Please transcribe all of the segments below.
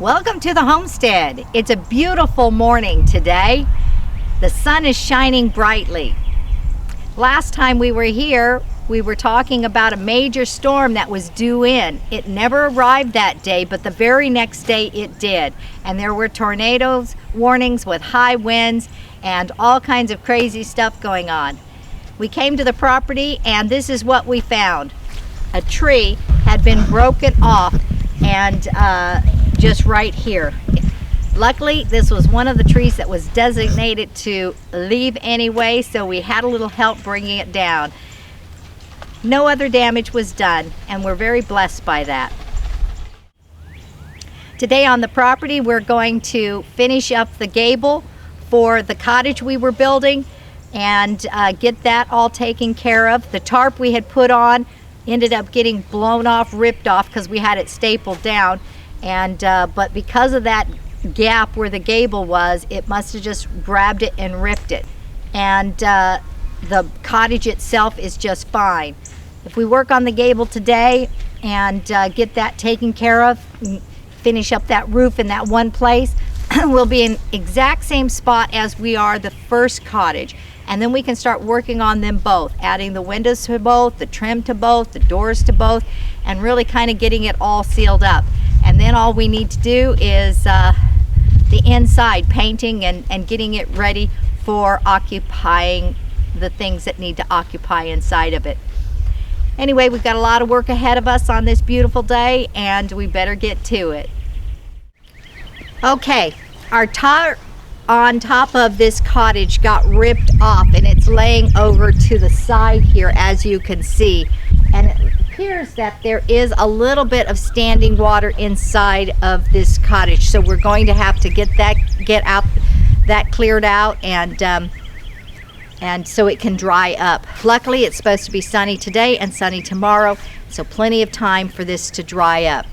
Welcome to the homestead. It's a beautiful morning today. The sun is shining brightly. Last time we were here, we were talking about a major storm that was due in. It never arrived that day, but the very next day it did. And there were tornadoes, warnings with high winds, and all kinds of crazy stuff going on. We came to the property and this is what we found. A tree had been broken off and just right here. Luckily, this was one of the trees that was designated to leave anyway, so we had a little help bringing it down. No other damage was done, and we're very blessed by that. Today on the property, we're going to finish up the gable for the cottage we were building and get that all taken care of. The tarp we had put on ended up getting blown off, ripped off, because we had it stapled down. And but because of that gap where the gable was, it must have just grabbed it and ripped it. And the cottage itself is just fine. If we work on the gable today and get that taken care of, finish up that roof in that one place, we'll be in exact same spot as we are the first cottage. And then we can start working on them both, adding the windows to both, the trim to both, the doors to both, and really kind of getting it all sealed up. And then all we need to do is the inside, painting and getting it ready for occupying the things that need to occupy inside of it. Anyway, we've got a lot of work ahead of us on this beautiful day, and we better get to it. Okay, our tarp on top of this cottage got ripped off, and it's laying over to the side here, as you can see. And it appears that there is a little bit of standing water inside of this cottage, so we're going to have to get that cleared out and so it can dry up. Luckily, it's supposed to be sunny today and sunny tomorrow, so plenty of time for this to dry up.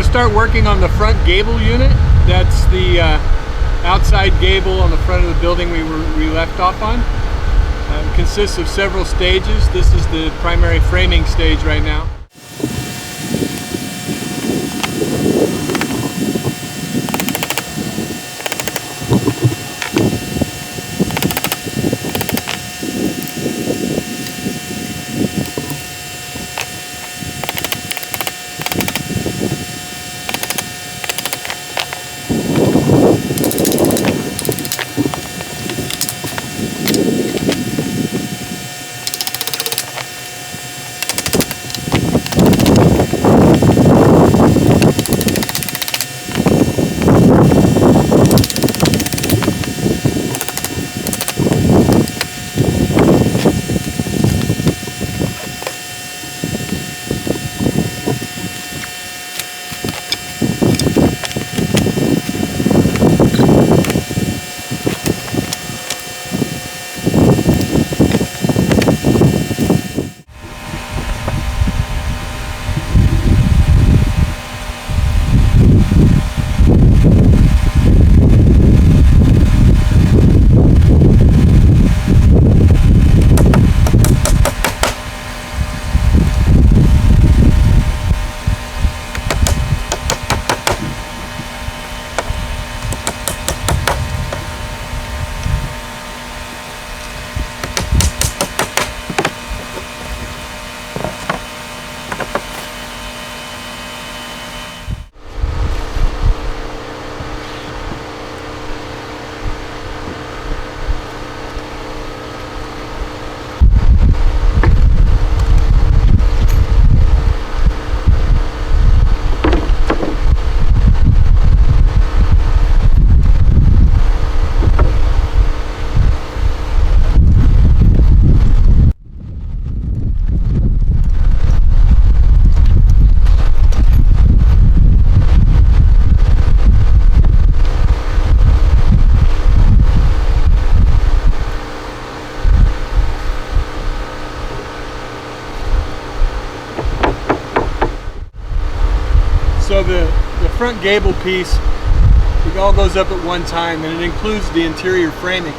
Start working on the front gable unit. That's the outside gable on the front of the building we left off on. It consists of several stages. This is the primary framing stage right now. front gable piece, it all goes up at one time, and it includes the interior framing.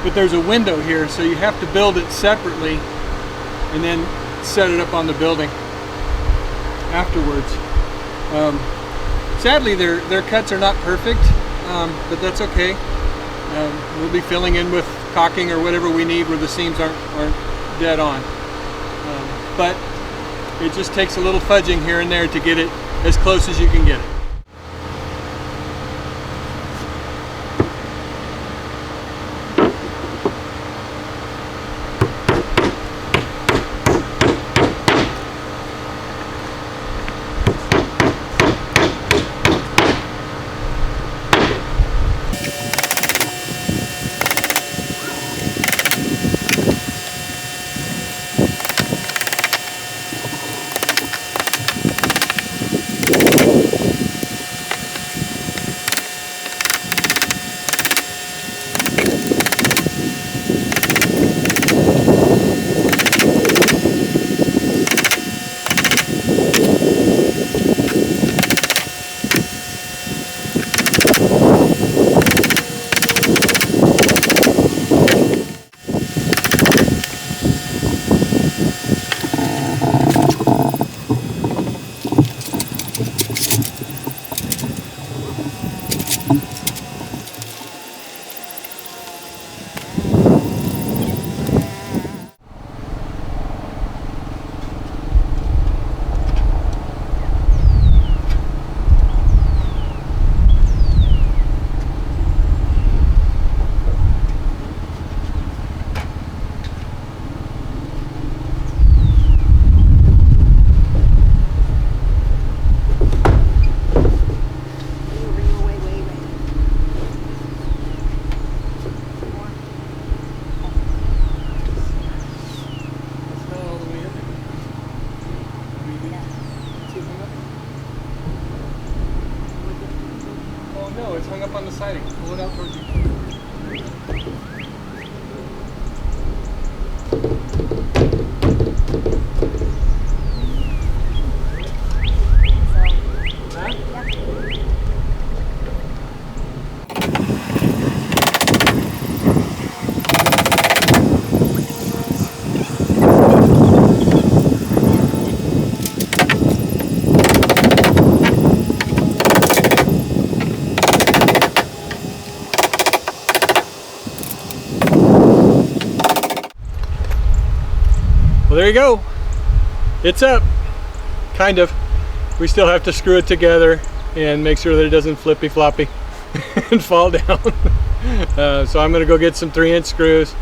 But there's a window here, so you have to build it separately and then set it up on the building afterwards. Sadly, their cuts are not perfect, but that's okay. We'll be filling in with caulking or whatever we need where the seams aren't dead on. But it just takes a little fudging here and there to get it as close as you can get it. No, it's hung up on the siding. Pull it out towards you. Well, there you go. It's up, kind of. We still have to screw it together and make sure that it doesn't flippy floppy and fall down. So I'm gonna go get some 3-inch screws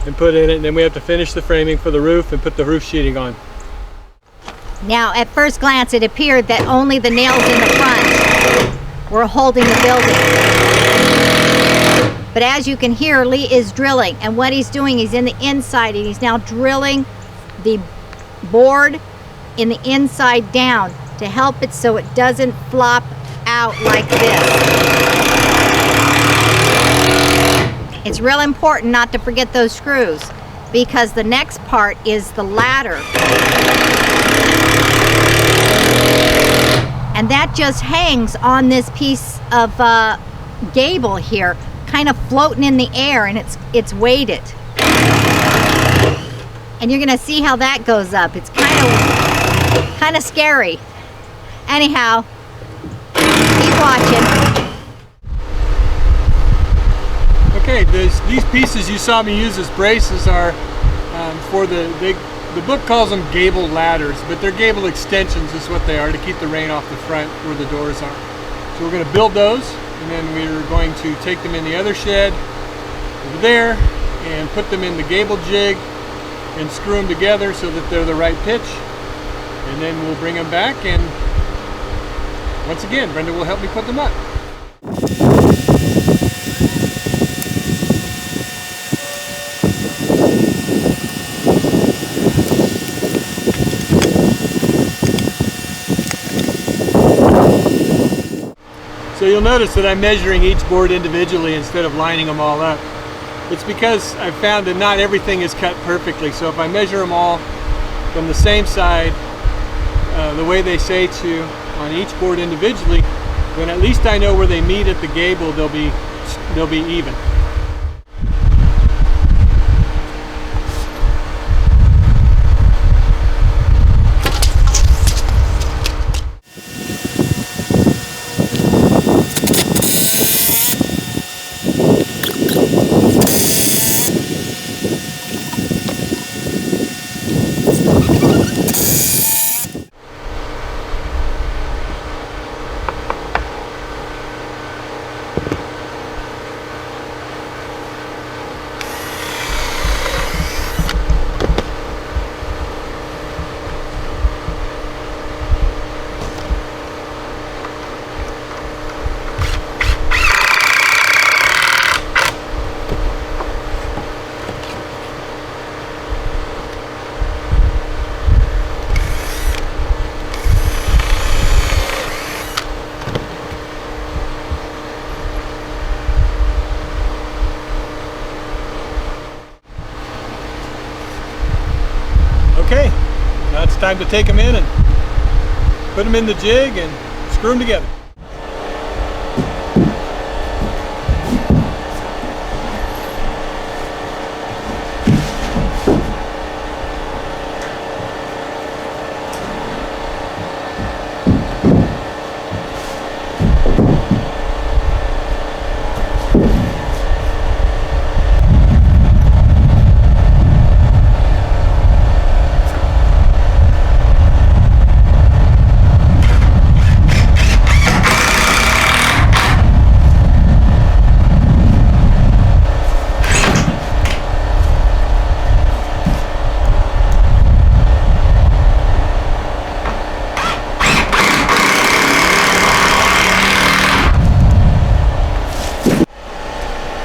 and put in it, and then we have to finish the framing for the roof and put the roof sheeting on. Now, at first glance, it appeared that only the nails in the front were holding the building. But as you can hear, Lee is drilling, and what he's doing, he's in the inside, and he's now drilling the board in the inside down to help it so it doesn't flop out like this. It's real important not to forget those screws, because the next part is the ladder. And that just hangs on this piece of gable here, kind of floating in the air, and it's weighted. And you're gonna see how that goes up. It's kind of scary. Anyhow, keep watching. Okay, these pieces you saw me use as braces are for the book calls them gable ladders, but they're gable extensions is what they are, to keep the rain off the front where the doors are. So we're gonna build those, and then we're going to take them in the other shed over there and put them in the gable jig and screw them together so that they're the right pitch, and then we'll bring them back, and once again Brenda will help me put them up. So you'll notice that I'm measuring each board individually instead of lining them all up. It's because I've found that not everything is cut perfectly. So if I measure them all from the same side, the way they say to on each board individually, when at least I know where they meet at the gable, they'll be even. Okay, now it's time to take them in and put them in the jig and screw them together.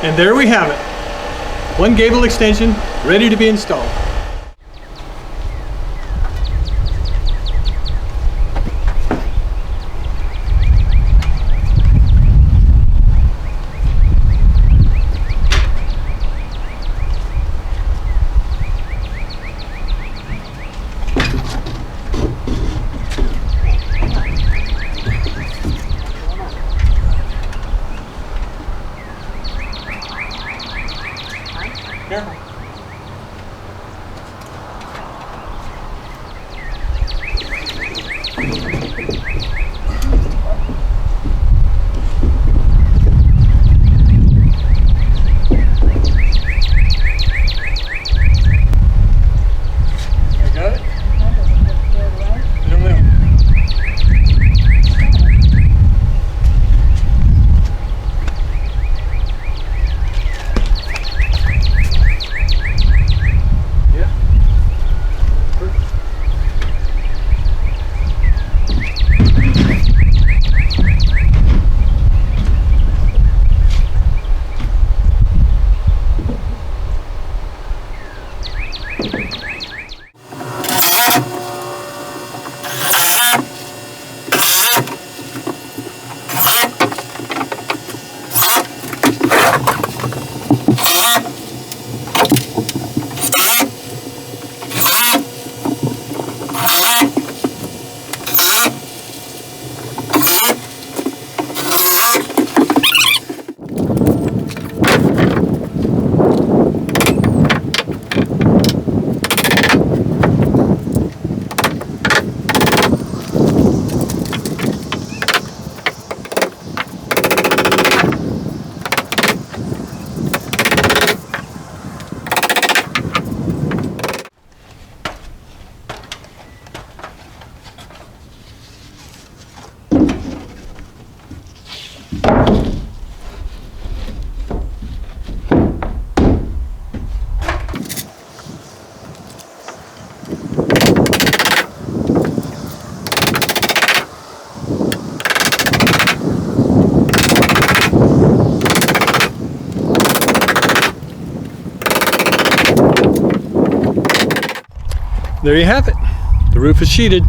And there we have it. One gable extension ready to be installed. Careful. I got it? I don't know. There you have it. The roof is sheeted.